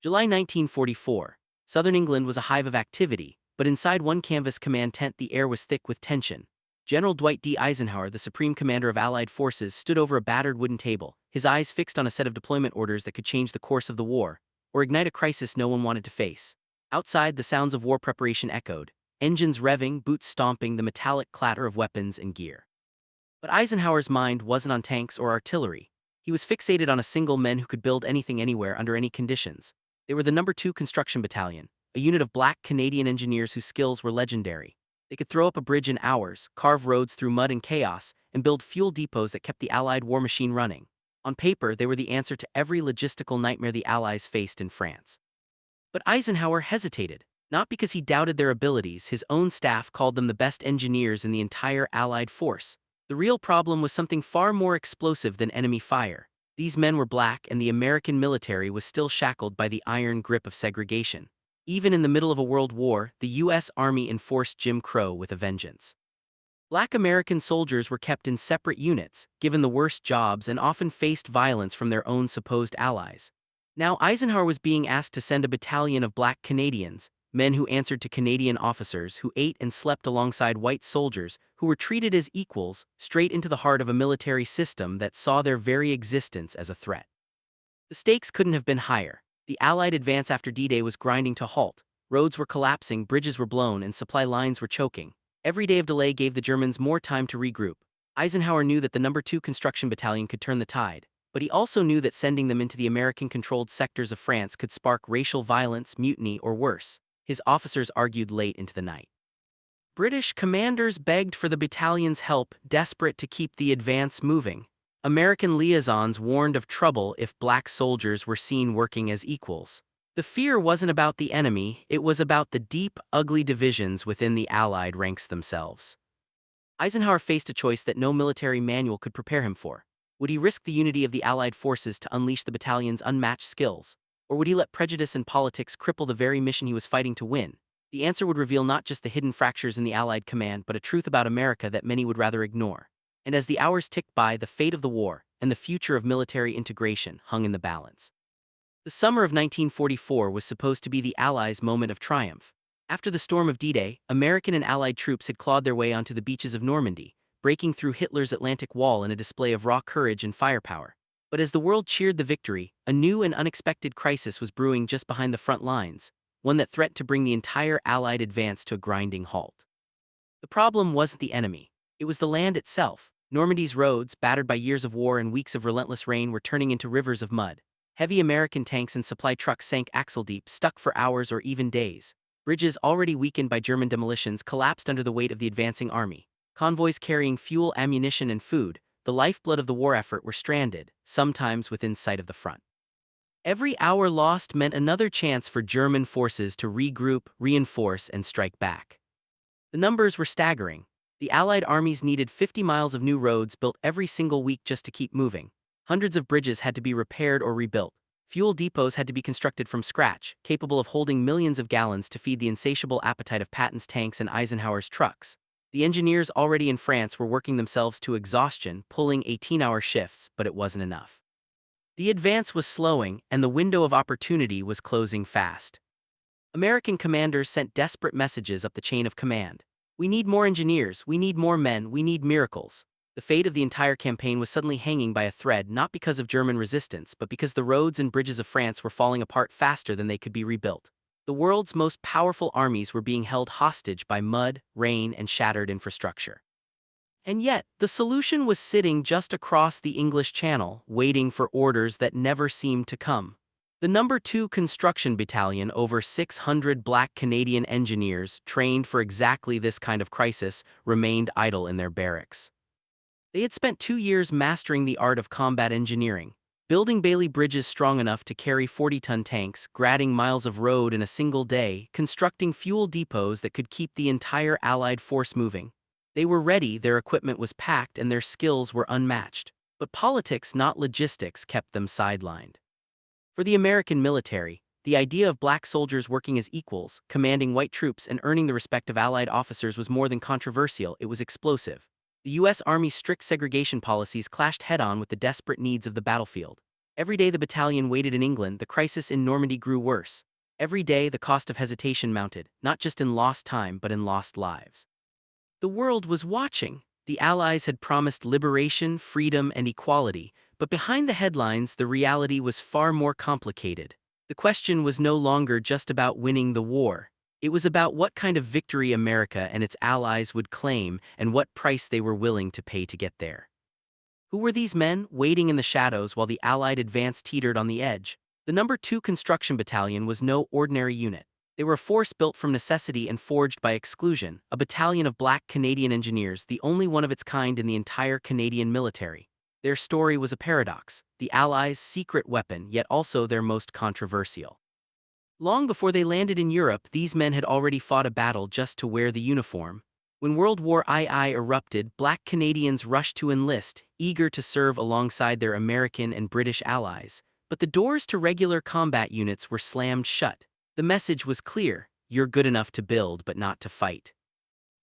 July 1944. Southern England was a hive of activity, but inside one canvas command tent the air was thick with tension. General Dwight D. Eisenhower, the supreme commander of Allied forces, stood over a battered wooden table, his eyes fixed on a set of deployment orders that could change the course of the war, or ignite a crisis no one wanted to face. Outside, the sounds of war preparation echoed, engines revving, boots stomping, the metallic clatter of weapons and gear. But Eisenhower's mind wasn't on tanks or artillery. He was fixated on a single man who could build anything anywhere under any conditions. They were the Number Two Construction Battalion, a unit of black Canadian engineers whose skills were legendary. They could throw up a bridge in hours, carve roads through mud and chaos, and build fuel depots that kept the Allied war machine running. On paper, they were the answer to every logistical nightmare the Allies faced in France. But Eisenhower hesitated, not because he doubted their abilities. His own staff called them the best engineers in the entire Allied force. The real problem was something far more explosive than enemy fire. These men were black, and the American military was still shackled by the iron grip of segregation. Even in the middle of a world war, the U.S. Army enforced Jim Crow with a vengeance. Black American soldiers were kept in separate units, given the worst jobs, and often faced violence from their own supposed allies. Now Eisenhower was being asked to send a battalion of black Canadians, men who answered to Canadian officers who ate and slept alongside white soldiers who were treated as equals, straight into the heart of a military system that saw their very existence as a threat. The stakes couldn't have been higher. The Allied advance after D-Day was grinding to a halt. Roads were collapsing, bridges were blown, and supply lines were choking. Every day of delay gave the Germans more time to regroup. Eisenhower knew that the Number Two Construction Battalion could turn the tide, but he also knew that sending them into the American-controlled sectors of France could spark racial violence, mutiny, or worse. His officers argued late into the night. British commanders begged for the battalion's help, desperate to keep the advance moving. American liaisons warned of trouble if black soldiers were seen working as equals. The fear wasn't about the enemy, it was about the deep, ugly divisions within the Allied ranks themselves. Eisenhower faced a choice that no military manual could prepare him for. Would he risk the unity of the Allied forces to unleash the battalion's unmatched skills? Or would he let prejudice and politics cripple the very mission he was fighting to win? The answer would reveal not just the hidden fractures in the Allied command, but a truth about America that many would rather ignore. And as the hours ticked by, the fate of the war and the future of military integration hung in the balance. The summer of 1944 was supposed to be the Allies' moment of triumph. After the storm of D-Day, American and Allied troops had clawed their way onto the beaches of Normandy, breaking through Hitler's Atlantic Wall in a display of raw courage and firepower. But as the world cheered the victory, a new and unexpected crisis was brewing just behind the front lines, one that threatened to bring the entire Allied advance to a grinding halt. The problem wasn't the enemy. It was the land itself. Normandy's roads, battered by years of war and weeks of relentless rain, were turning into rivers of mud. Heavy American tanks and supply trucks sank axle-deep, stuck for hours or even days. Bridges already weakened by German demolitions collapsed under the weight of the advancing army. Convoys carrying fuel, ammunition, and food, the lifeblood of the war effort, were stranded, sometimes within sight of the front. Every hour lost meant another chance for German forces to regroup, reinforce, and strike back. The numbers were staggering. The Allied armies needed 50 miles of new roads built every single week just to keep moving. Hundreds of bridges had to be repaired or rebuilt. Fuel depots had to be constructed from scratch, capable of holding millions of gallons to feed the insatiable appetite of Patton's tanks and Eisenhower's trucks. The engineers already in France were working themselves to exhaustion, pulling 18-hour shifts, but it wasn't enough. The advance was slowing, and the window of opportunity was closing fast. American commanders sent desperate messages up the chain of command. We need more engineers, we need more men, we need miracles. The fate of the entire campaign was suddenly hanging by a thread, not because of German resistance, but because the roads and bridges of France were falling apart faster than they could be rebuilt. The world's most powerful armies were being held hostage by mud, rain, and shattered infrastructure. And yet, the solution was sitting just across the English Channel, waiting for orders that never seemed to come. The Number Two Construction Battalion, over 600 black Canadian engineers trained for exactly this kind of crisis, remained idle in their barracks. They had spent 2 years mastering the art of combat engineering, building Bailey bridges strong enough to carry 40-ton tanks, grading miles of road in a single day, constructing fuel depots that could keep the entire Allied force moving. They were ready, their equipment was packed, and their skills were unmatched. But politics, not logistics, kept them sidelined. For the American military, the idea of black soldiers working as equals, commanding white troops, and earning the respect of Allied officers was more than controversial, it was explosive. The U.S. Army's strict segregation policies clashed head-on with the desperate needs of the battlefield. Every day the battalion waited in England, the crisis in Normandy grew worse. Every day the cost of hesitation mounted, not just in lost time but in lost lives. The world was watching. The Allies had promised liberation, freedom, and equality, but behind the headlines the reality was far more complicated. The question was no longer just about winning the war. It was about what kind of victory America and its allies would claim and what price they were willing to pay to get there. Who were these men, waiting in the shadows while the Allied advance teetered on the edge? The Number Two Construction Battalion was no ordinary unit. They were a force built from necessity and forged by exclusion, a battalion of black Canadian engineers, the only one of its kind in the entire Canadian military. Their story was a paradox, the Allies' secret weapon, yet also their most controversial. Long before they landed in Europe, these men had already fought a battle just to wear the uniform. When World War II erupted, black Canadians rushed to enlist, eager to serve alongside their American and British allies. But the doors to regular combat units were slammed shut. The message was clear: you're good enough to build but not to fight.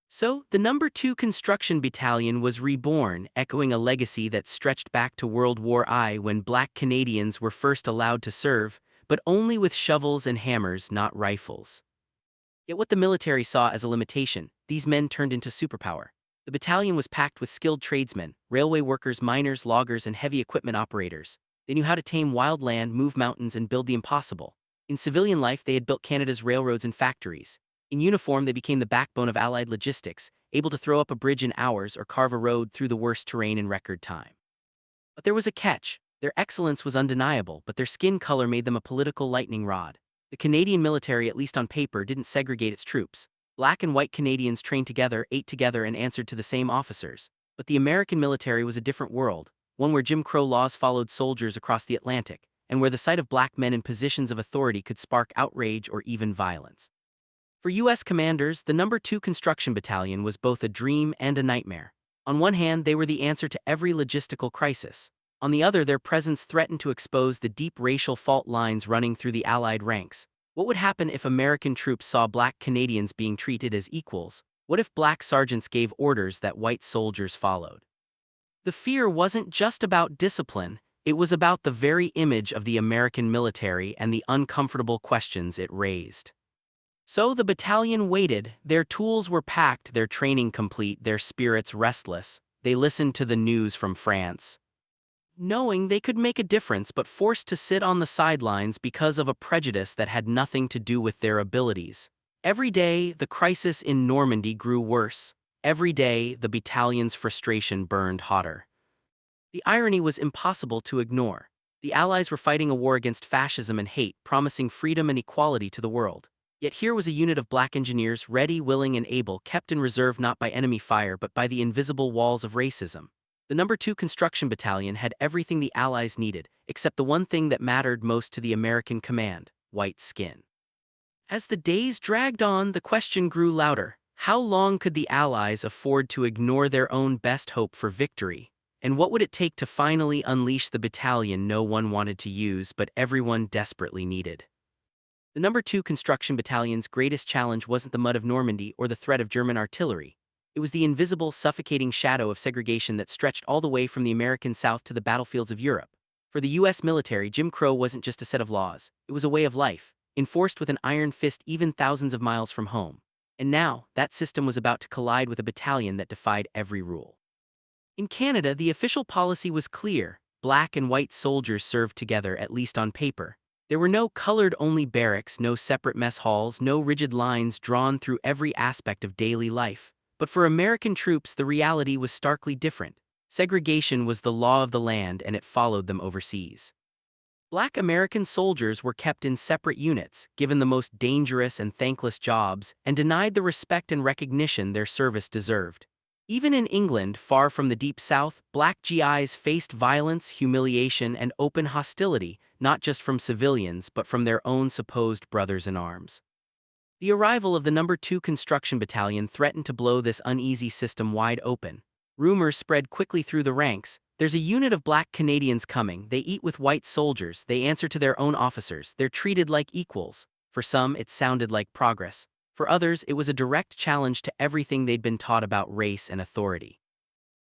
So, the Number Two Construction Battalion was reborn, echoing a legacy that stretched back to World War I, when black Canadians were first allowed to serve, but only with shovels and hammers, not rifles. Yet what the military saw as a limitation, these men turned into superpower. The battalion was packed with skilled tradesmen, railway workers, miners, loggers, and heavy equipment operators. They knew how to tame wild land, move mountains, and build the impossible. In civilian life, they had built Canada's railroads and factories. In uniform, they became the backbone of Allied logistics, able to throw up a bridge in hours or carve a road through the worst terrain in record time. But there was a catch. Their excellence was undeniable, but their skin color made them a political lightning rod. The Canadian military, at least on paper, didn't segregate its troops. Black and white Canadians trained together, ate together, and answered to the same officers. But the American military was a different world, one where Jim Crow laws followed soldiers across the Atlantic, and where the sight of black men in positions of authority could spark outrage or even violence. For U.S. commanders, the Number Two Construction Battalion was both a dream and a nightmare. On one hand, they were the answer to every logistical crisis. On the other, their presence threatened to expose the deep racial fault lines running through the Allied ranks. What would happen if American troops saw black Canadians being treated as equals? What if black sergeants gave orders that white soldiers followed? The fear wasn't just about discipline, it was about the very image of the American military and the uncomfortable questions it raised. So the battalion waited. Their tools were packed, their training complete, their spirits restless. They listened to the news from France, knowing they could make a difference, but forced to sit on the sidelines because of a prejudice that had nothing to do with their abilities. Every day, the crisis in Normandy grew worse. Every day, the battalion's frustration burned hotter. The irony was impossible to ignore. The Allies were fighting a war against fascism and hate, promising freedom and equality to the world. Yet here was a unit of black engineers, ready, willing, and able, kept in reserve not by enemy fire but by the invisible walls of racism. The Number Two Construction Battalion had everything the Allies needed, except the one thing that mattered most to the American command: white skin. As the days dragged on, the question grew louder. How long could the Allies afford to ignore their own best hope for victory? And what would it take to finally unleash the battalion no one wanted to use but everyone desperately needed? The Number Two Construction Battalion's greatest challenge wasn't the mud of Normandy or the threat of German artillery. It was the invisible, suffocating shadow of segregation that stretched all the way from the American South to the battlefields of Europe. For the U.S. military, Jim Crow wasn't just a set of laws, it was a way of life, enforced with an iron fist even thousands of miles from home. And now, that system was about to collide with a battalion that defied every rule. In Canada, the official policy was clear: black and white soldiers served together, at least on paper. There were no colored-only barracks, no separate mess halls, no rigid lines drawn through every aspect of daily life. But for American troops, the reality was starkly different. Segregation was the law of the land, and it followed them overseas. Black American soldiers were kept in separate units, given the most dangerous and thankless jobs, and denied the respect and recognition their service deserved. Even in England, far from the Deep South, black GIs faced violence, humiliation, and open hostility, not just from civilians but from their own supposed brothers-in-arms. The arrival of the Number Two Construction Battalion threatened to blow this uneasy system wide open. Rumors spread quickly through the ranks: there's a unit of black Canadians coming, they eat with white soldiers, they answer to their own officers, they're treated like equals. For some, it sounded like progress. For others, it was a direct challenge to everything they'd been taught about race and authority.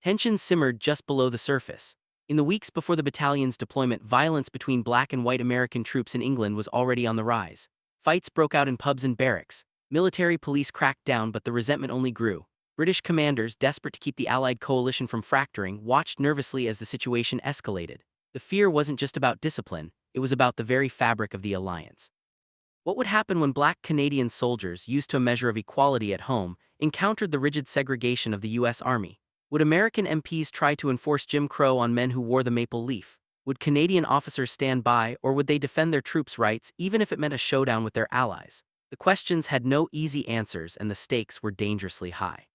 Tension simmered just below the surface. In the weeks before the battalion's deployment, violence between black and white American troops in England was already on the rise. Fights broke out in pubs and barracks. Military police cracked down, but the resentment only grew. British commanders, desperate to keep the Allied coalition from fracturing, watched nervously as the situation escalated. The fear wasn't just about discipline, it was about the very fabric of the alliance. What would happen when black Canadian soldiers, used to a measure of equality at home, encountered the rigid segregation of the U.S. Army? Would American MPs try to enforce Jim Crow on men who wore the maple leaf? Would Canadian officers stand by, or would they defend their troops' rights even if it meant a showdown with their allies? The questions had no easy answers, and the stakes were dangerously high.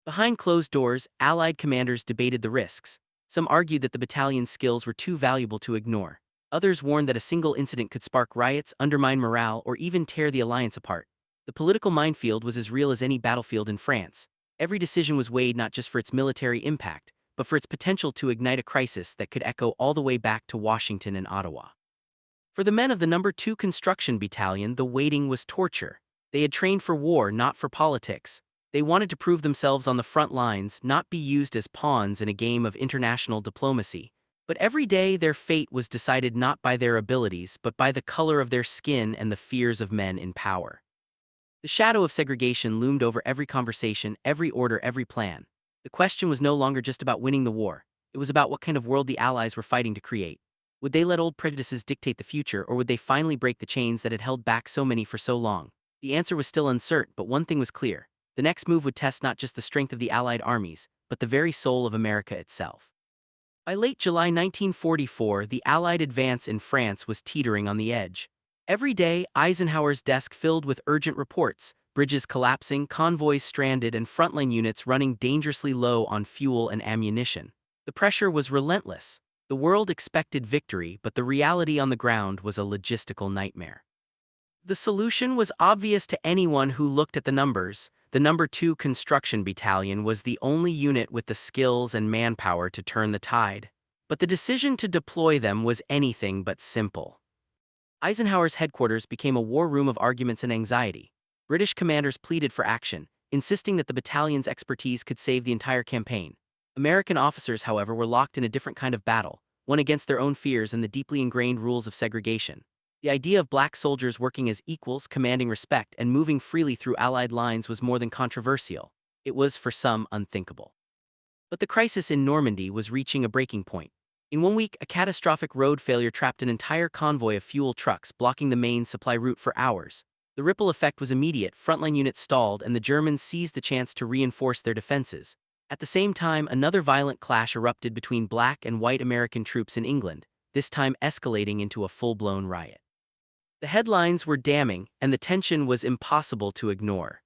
Behind closed doors, Allied commanders debated the risks. Some argued that the battalion's skills were too valuable to ignore. Others warned that a single incident could spark riots, undermine morale, or even tear the alliance apart. The political minefield was as real as any battlefield in France. Every decision was weighed not just for its military impact, but for its potential to ignite a crisis that could echo all the way back to Washington and Ottawa. For the men of the Number Two Construction Battalion, the waiting was torture. They had trained for war, not for politics. They wanted to prove themselves on the front lines, not be used as pawns in a game of international diplomacy. But every day their fate was decided not by their abilities, but by the color of their skin and the fears of men in power. The shadow of segregation loomed over every conversation, every order, every plan. The question was no longer just about winning the war. It was about what kind of world the Allies were fighting to create. Would they let old prejudices dictate the future, or would they finally break the chains that had held back so many for so long? The answer was still uncertain, but one thing was clear. The next move would test not just the strength of the Allied armies, but the very soul of America itself. By late July 1944, the Allied advance in France was teetering on the edge. Every day, Eisenhower's desk filled with urgent reports, bridges collapsing, convoys stranded, and frontline units running dangerously low on fuel and ammunition. The pressure was relentless. The world expected victory, but the reality on the ground was a logistical nightmare. The solution was obvious to anyone who looked at the numbers. The Number Two Construction Battalion was the only unit with the skills and manpower to turn the tide. But the decision to deploy them was anything but simple. Eisenhower's headquarters became a war room of arguments and anxiety. British commanders pleaded for action, insisting that the battalion's expertise could save the entire campaign. American officers, however, were locked in a different kind of battle, one against their own fears and the deeply ingrained rules of segregation. The idea of black soldiers working as equals, commanding respect, and moving freely through Allied lines was more than controversial. It was, for some, unthinkable. But the crisis in Normandy was reaching a breaking point. In 1 week, a catastrophic road failure trapped an entire convoy of fuel trucks, blocking the main supply route for hours. The ripple effect was immediate. Frontline units stalled, and the Germans seized the chance to reinforce their defenses. At the same time, another violent clash erupted between black and white American troops in England, this time escalating into a full-blown riot. The headlines were damning, and the tension was impossible to ignore.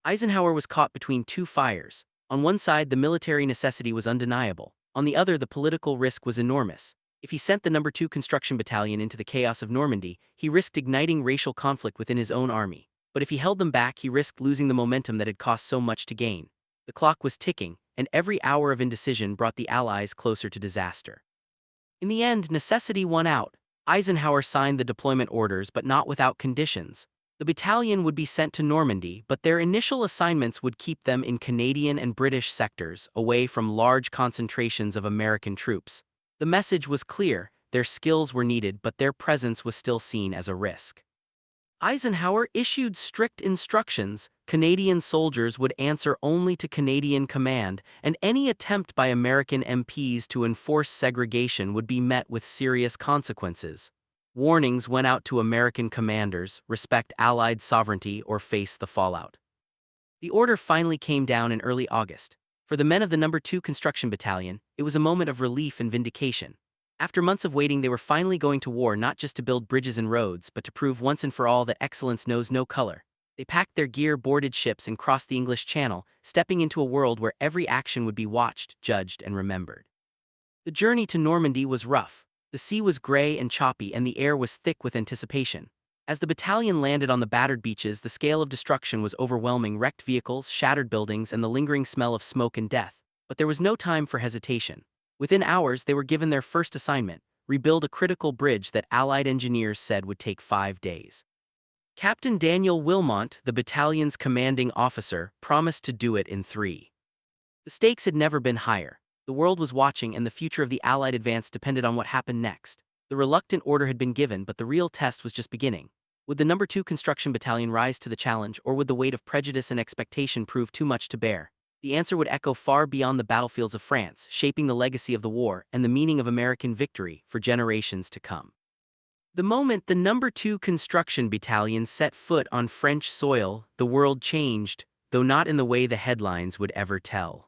Eisenhower was caught between two fires. On one side, the military necessity was undeniable. On the other, the political risk was enormous. If he sent the Number Two Construction Battalion into the chaos of Normandy, he risked igniting racial conflict within his own army. But if he held them back, he risked losing the momentum that had cost so much to gain. The clock was ticking, and every hour of indecision brought the Allies closer to disaster. In the end, necessity won out. Eisenhower signed the deployment orders, but not without conditions. The battalion would be sent to Normandy, but their initial assignments would keep them in Canadian and British sectors, away from large concentrations of American troops. The message was clear: their skills were needed, but their presence was still seen as a risk. Eisenhower issued strict instructions. Canadian soldiers would answer only to Canadian command, and any attempt by American MPs to enforce segregation would be met with serious consequences. Warnings went out to American commanders: respect Allied sovereignty or face the fallout. The order finally came down in early August. For the men of the Number Two Construction Battalion, it was a moment of relief and vindication. After months of waiting, they were finally going to war, not just to build bridges and roads, but to prove once and for all that excellence knows no color. They packed their gear, boarded ships, and crossed the English Channel, stepping into a world where every action would be watched, judged, and remembered. The journey to Normandy was rough. The sea was gray and choppy, and the air was thick with anticipation. As the battalion landed on the battered beaches, the scale of destruction was overwhelming: wrecked vehicles, shattered buildings, and the lingering smell of smoke and death. But there was no time for hesitation. Within hours, they were given their first assignment: rebuild a critical bridge that Allied engineers said would take 5 days. Captain Daniel Wilmot, the battalion's commanding officer, promised to do it in 3. The stakes had never been higher. The world was watching, and the future of the Allied advance depended on what happened next. The reluctant order had been given, but the real test was just beginning. Would the Number Two Construction Battalion rise to the challenge, or would the weight of prejudice and expectation prove too much to bear? The answer would echo far beyond the battlefields of France, shaping the legacy of the war and the meaning of American victory for generations to come. The moment the Number Two Construction Battalion set foot on French soil, the world changed, though not in the way the headlines would ever tell.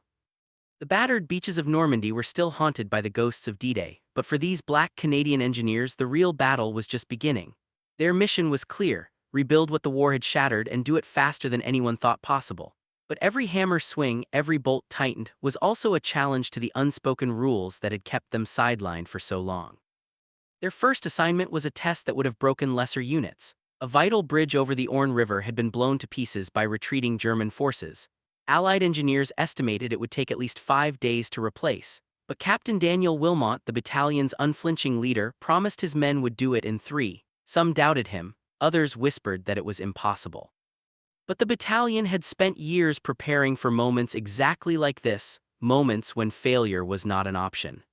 The battered beaches of Normandy were still haunted by the ghosts of D-Day, but for these black Canadian engineers, the real battle was just beginning. Their mission was clear: rebuild what the war had shattered and do it faster than anyone thought possible. But every hammer swing, every bolt tightened, was also a challenge to the unspoken rules that had kept them sidelined for so long. Their first assignment was a test that would have broken lesser units. A vital bridge over the Orne River had been blown to pieces by retreating German forces. Allied engineers estimated it would take at least 5 days to replace, but Captain Daniel Wilmot, the battalion's unflinching leader, promised his men would do it in 3. Some doubted him, others whispered that it was impossible. But the battalion had spent years preparing for moments exactly like this, moments when failure was not an option.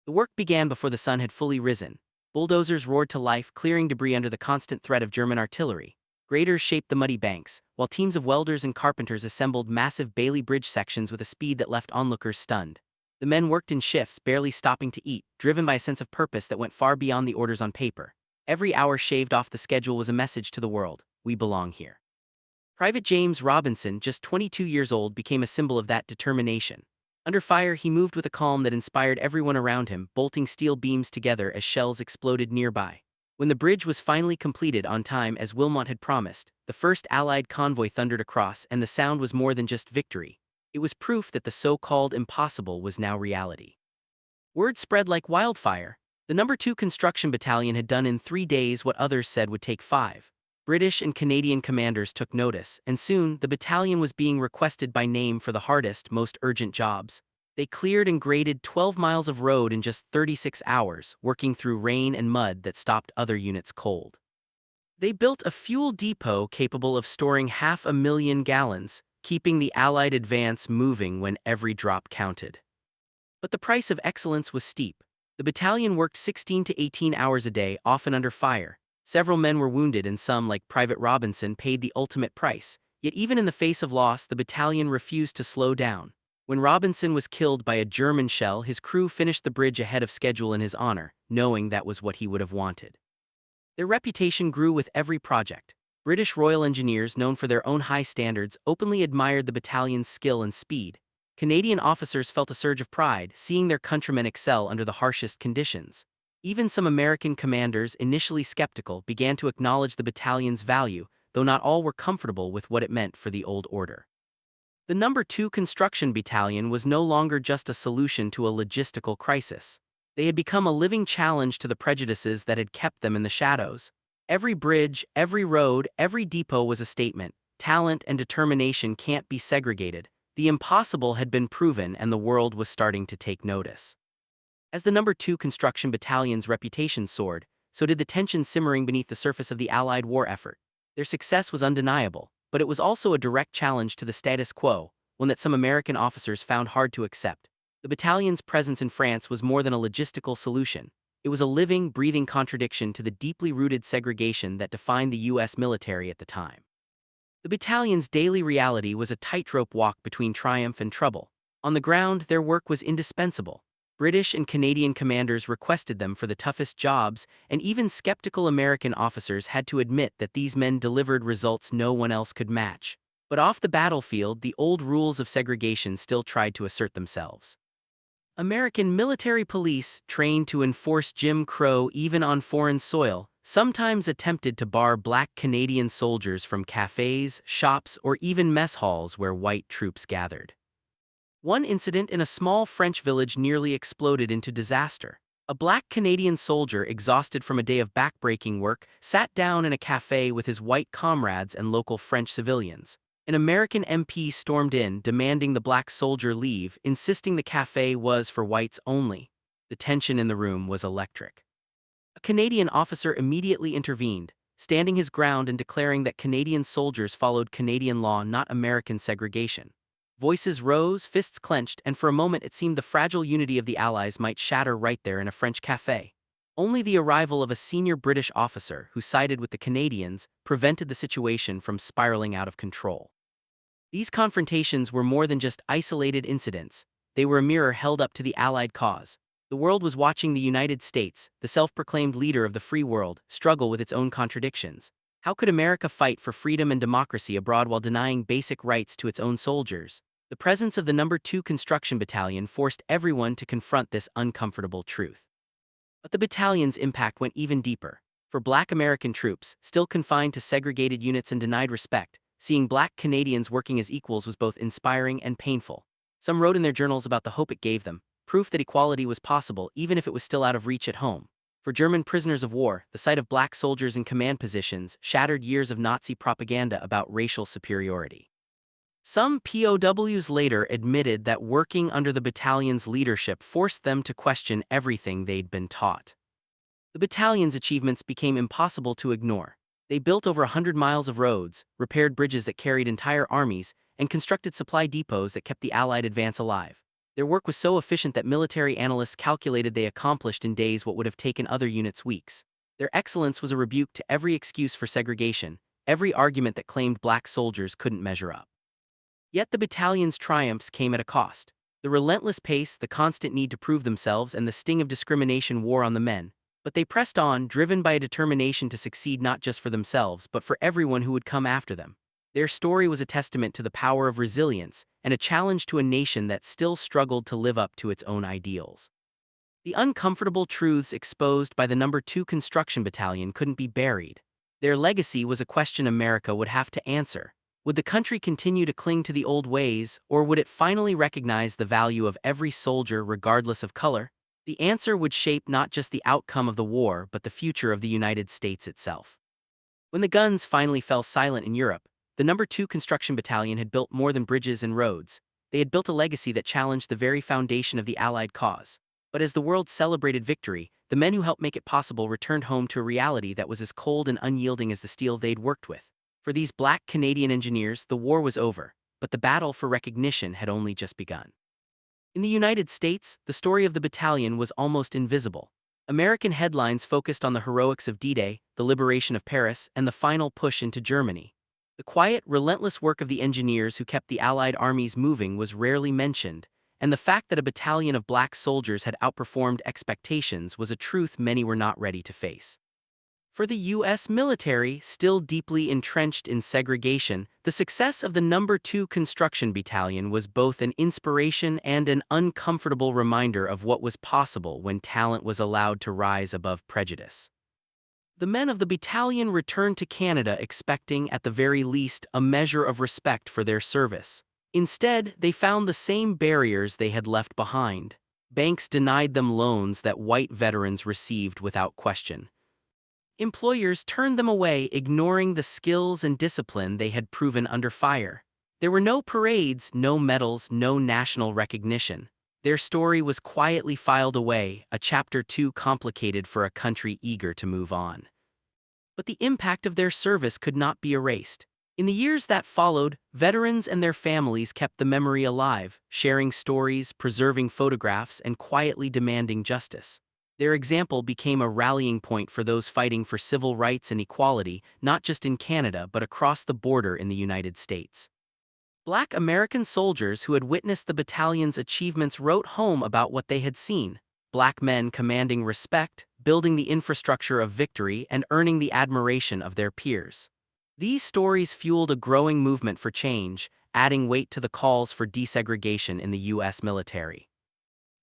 The work began before the sun had fully risen. Bulldozers roared to life, clearing debris under the constant threat of German artillery. Graders shaped the muddy banks, while teams of welders and carpenters assembled massive Bailey Bridge sections with a speed that left onlookers stunned. The men worked in shifts, barely stopping to eat, driven by a sense of purpose that went far beyond the orders on paper. Every hour shaved off the schedule was a message to the world: we belong here. Private James Robinson, just 22 years old, became a symbol of that determination. Under fire, he moved with a calm that inspired everyone around him, bolting steel beams together as shells exploded nearby. When the bridge was finally completed on time as Wilmot had promised, the first Allied convoy thundered across, and the sound was more than just victory. It was proof that the so-called impossible was now reality. Word spread like wildfire. The Number Two Construction Battalion had done in 3 days what others said would take 5. British and Canadian commanders took notice, and soon the battalion was being requested by name for the hardest, most urgent jobs. They cleared and graded 12 miles of road in just 36 hours, working through rain and mud that stopped other units cold. They built a fuel depot capable of storing 500,000 gallons, keeping the Allied advance moving when every drop counted. But the price of excellence was steep. The battalion worked 16 to 18 hours a day, often under fire. Several men were wounded, and some, like Private Robinson, paid the ultimate price. Yet even in the face of loss, the battalion refused to slow down. When Robinson was killed by a German shell, his crew finished the bridge ahead of schedule in his honor, knowing that was what he would have wanted. Their reputation grew with every project. British Royal Engineers, known for their own high standards, openly admired the battalion's skill and speed. Canadian officers felt a surge of pride, seeing their countrymen excel under the harshest conditions. Even some American commanders, initially skeptical, began to acknowledge the battalion's value, though not all were comfortable with what it meant for the old order. The Number Two Construction Battalion was no longer just a solution to a logistical crisis. They had become a living challenge to the prejudices that had kept them in the shadows. Every bridge, every road, every depot was a statement: talent and determination can't be segregated. The impossible had been proven, and the world was starting to take notice. As the Number Two Construction Battalion's reputation soared, so did the tension simmering beneath the surface of the Allied war effort. Their success was undeniable, but it was also a direct challenge to the status quo, one that some American officers found hard to accept. The battalion's presence in France was more than a logistical solution. It was a living, breathing contradiction to the deeply rooted segregation that defined the U.S. military at the time. The battalion's daily reality was a tightrope walk between triumph and trouble. On the ground, their work was indispensable. British and Canadian commanders requested them for the toughest jobs, and even skeptical American officers had to admit that these men delivered results no one else could match. But off the battlefield, the old rules of segregation still tried to assert themselves. American military police, trained to enforce Jim Crow even on foreign soil, sometimes attempted to bar black Canadian soldiers from cafes, shops, or even mess halls where white troops gathered. One incident in a small French village nearly exploded into disaster. A black Canadian soldier, exhausted from a day of backbreaking work, sat down in a cafe with his white comrades and local French civilians. An American MP stormed in, demanding the black soldier leave, insisting the cafe was for whites only. The tension in the room was electric. A Canadian officer immediately intervened, standing his ground and declaring that Canadian soldiers followed Canadian law, not American segregation. Voices rose, fists clenched, and for a moment it seemed the fragile unity of the Allies might shatter right there in a French café. Only the arrival of a senior British officer who sided with the Canadians prevented the situation from spiraling out of control. These confrontations were more than just isolated incidents. They were a mirror held up to the Allied cause. The world was watching the United States, the self-proclaimed leader of the free world, struggle with its own contradictions. How could America fight for freedom and democracy abroad while denying basic rights to its own soldiers? The presence of the Number Two Construction Battalion forced everyone to confront this uncomfortable truth. But the battalion's impact went even deeper. For Black American troops, still confined to segregated units and denied respect, seeing Black Canadians working as equals was both inspiring and painful. Some wrote in their journals about the hope it gave them, proof that equality was possible even if it was still out of reach at home. For German prisoners of war, the sight of Black soldiers in command positions shattered years of Nazi propaganda about racial superiority. Some POWs later admitted that working under the battalion's leadership forced them to question everything they'd been taught. The battalion's achievements became impossible to ignore. They built over 100 miles of roads, repaired bridges that carried entire armies, and constructed supply depots that kept the Allied advance alive. Their work was so efficient that military analysts calculated they accomplished in days what would have taken other units weeks. Their excellence was a rebuke to every excuse for segregation, every argument that claimed Black soldiers couldn't measure up. Yet the battalion's triumphs came at a cost. The relentless pace, the constant need to prove themselves, and the sting of discrimination wore on the men. But they pressed on, driven by a determination to succeed not just for themselves but for everyone who would come after them. Their story was a testament to the power of resilience and a challenge to a nation that still struggled to live up to its own ideals. The uncomfortable truths exposed by the Number Two Construction Battalion couldn't be buried. Their legacy was a question America would have to answer. Would the country continue to cling to the old ways, or would it finally recognize the value of every soldier regardless of color? The answer would shape not just the outcome of the war but the future of the United States itself. When the guns finally fell silent in Europe, the Number Two Construction Battalion had built more than bridges and roads. They had built a legacy that challenged the very foundation of the Allied cause. But as the world celebrated victory, the men who helped make it possible returned home to a reality that was as cold and unyielding as the steel they'd worked with. For these Black Canadian engineers, the war was over, but the battle for recognition had only just begun. In the United States, the story of the battalion was almost invisible. American headlines focused on the heroics of D-Day, the liberation of Paris, and the final push into Germany. The quiet, relentless work of the engineers who kept the Allied armies moving was rarely mentioned, and the fact that a battalion of Black soldiers had outperformed expectations was a truth many were not ready to face. For the U.S. military, still deeply entrenched in segregation, the success of the Number Two Construction Battalion was both an inspiration and an uncomfortable reminder of what was possible when talent was allowed to rise above prejudice. The men of the battalion returned to Canada expecting, at the very least, a measure of respect for their service. Instead, they found the same barriers they had left behind. Banks denied them loans that white veterans received without question. Employers turned them away, ignoring the skills and discipline they had proven under fire. There were no parades, no medals, no national recognition. Their story was quietly filed away, a chapter too complicated for a country eager to move on. But the impact of their service could not be erased. In the years that followed, veterans and their families kept the memory alive, sharing stories, preserving photographs, and quietly demanding justice. Their example became a rallying point for those fighting for civil rights and equality, not just in Canada but across the border in the United States. Black American soldiers who had witnessed the battalion's achievements wrote home about what they had seen. Black men commanding respect, building the infrastructure of victory, and earning the admiration of their peers. These stories fueled a growing movement for change, adding weight to the calls for desegregation in the U.S. military.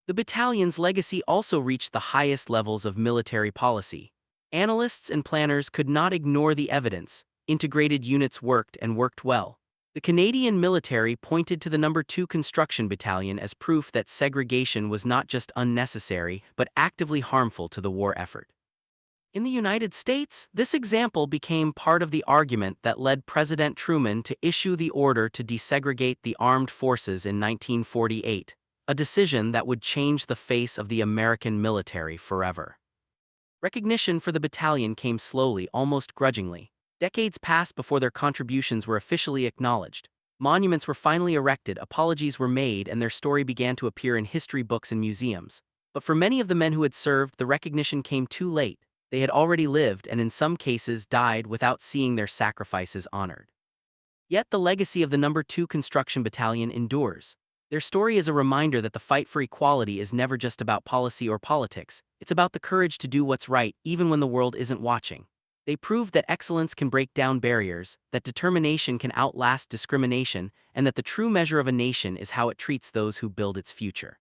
The battalion's legacy also reached the highest levels of military policy. Analysts and planners could not ignore the evidence. Integrated units worked and worked well. The Canadian military pointed to the Number Two Construction Battalion as proof that segregation was not just unnecessary but actively harmful to the war effort. In the United States, this example became part of the argument that led President Truman to issue the order to desegregate the armed forces in 1948, a decision that would change the face of the American military forever. Recognition for the battalion came slowly, almost grudgingly. Decades passed before their contributions were officially acknowledged. Monuments were finally erected, apologies were made, and their story began to appear in history books and museums. But for many of the men who had served, the recognition came too late. They had already lived and in some cases died without seeing their sacrifices honored. Yet the legacy of the Number Two Construction Battalion endures. Their story is a reminder that the fight for equality is never just about policy or politics, it's about the courage to do what's right even when the world isn't watching. They proved that excellence can break down barriers, that determination can outlast discrimination, and that the true measure of a nation is how it treats those who build its future.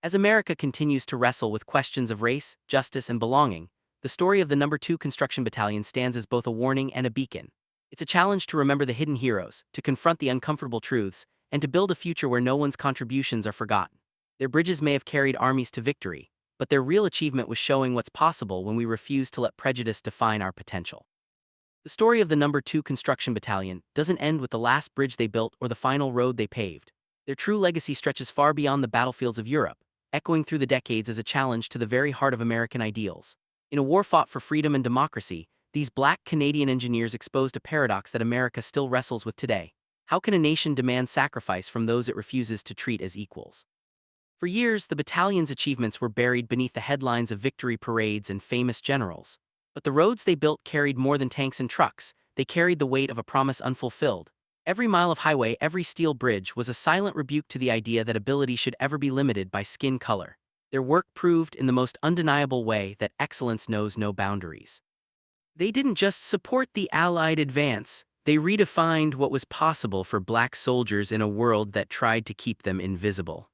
As America continues to wrestle with questions of race, justice, and belonging, the story of the Number Two Construction Battalion stands as both a warning and a beacon. It's a challenge to remember the hidden heroes, to confront the uncomfortable truths, and to build a future where no one's contributions are forgotten. Their bridges may have carried armies to victory, but their real achievement was showing what's possible when we refuse to let prejudice define our potential. The story of the Number Two Construction Battalion doesn't end with the last bridge they built or the final road they paved. Their true legacy stretches far beyond the battlefields of Europe, echoing through the decades as a challenge to the very heart of American ideals. In a war fought for freedom and democracy, these Black Canadian engineers exposed a paradox that America still wrestles with today. How can a nation demand sacrifice from those it refuses to treat as equals? For years, the battalion's achievements were buried beneath the headlines of victory parades and famous generals. But the roads they built carried more than tanks and trucks, they carried the weight of a promise unfulfilled. Every mile of highway, every steel bridge was a silent rebuke to the idea that ability should ever be limited by skin color. Their work proved in the most undeniable way that excellence knows no boundaries. They didn't just support the Allied advance, they redefined what was possible for Black soldiers in a world that tried to keep them invisible.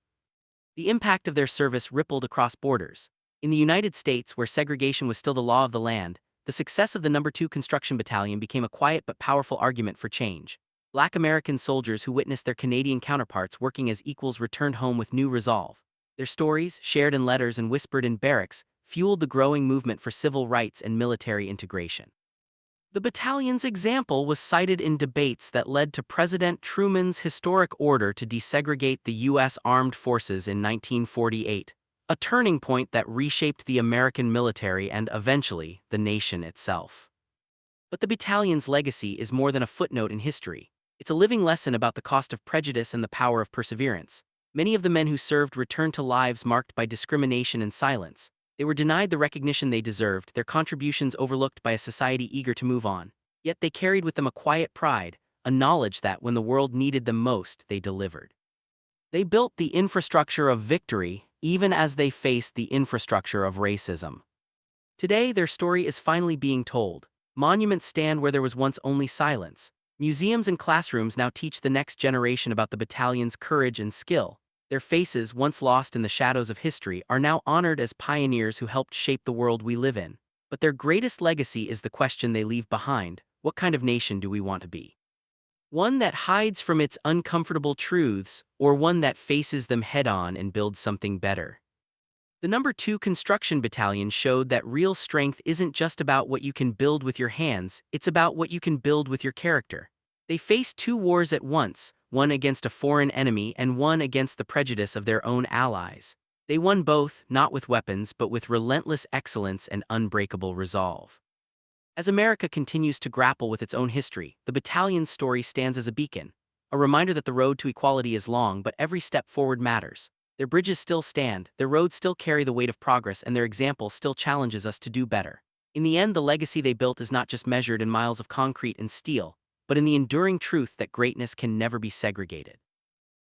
The impact of their service rippled across borders. In the United States, where segregation was still the law of the land, the success of the Number Two Construction Battalion became a quiet but powerful argument for change. Black American soldiers who witnessed their Canadian counterparts working as equals returned home with new resolve. Their stories, shared in letters and whispered in barracks, fueled the growing movement for civil rights and military integration. The battalion's example was cited in debates that led to President Truman's historic order to desegregate the U.S. Armed Forces in 1948, a turning point that reshaped the American military and, eventually, the nation itself. But the battalion's legacy is more than a footnote in history. It's a living lesson about the cost of prejudice and the power of perseverance. Many of the men who served returned to lives marked by discrimination and silence. They were denied the recognition they deserved, their contributions overlooked by a society eager to move on. Yet they carried with them a quiet pride, a knowledge that when the world needed them most, they delivered. They built the infrastructure of victory, even as they faced the infrastructure of racism. Today, their story is finally being told. Monuments stand where there was once only silence. Museums and classrooms now teach the next generation about the battalion's courage and skill. Their faces, once lost in the shadows of history, are now honored as pioneers who helped shape the world we live in. But their greatest legacy is the question they leave behind: what kind of nation do we want to be? One that hides from its uncomfortable truths, or one that faces them head-on and builds something better? The Number Two Construction Battalion showed that real strength isn't just about what you can build with your hands, it's about what you can build with your character. They faced two wars at once, one against a foreign enemy and one against the prejudice of their own allies. They won both, not with weapons but with relentless excellence and unbreakable resolve. As America continues to grapple with its own history, the battalion's story stands as a beacon, a reminder that the road to equality is long but every step forward matters. Their bridges still stand, their roads still carry the weight of progress, and their example still challenges us to do better. In the end, the legacy they built is not just measured in miles of concrete and steel, but in the enduring truth that greatness can never be segregated.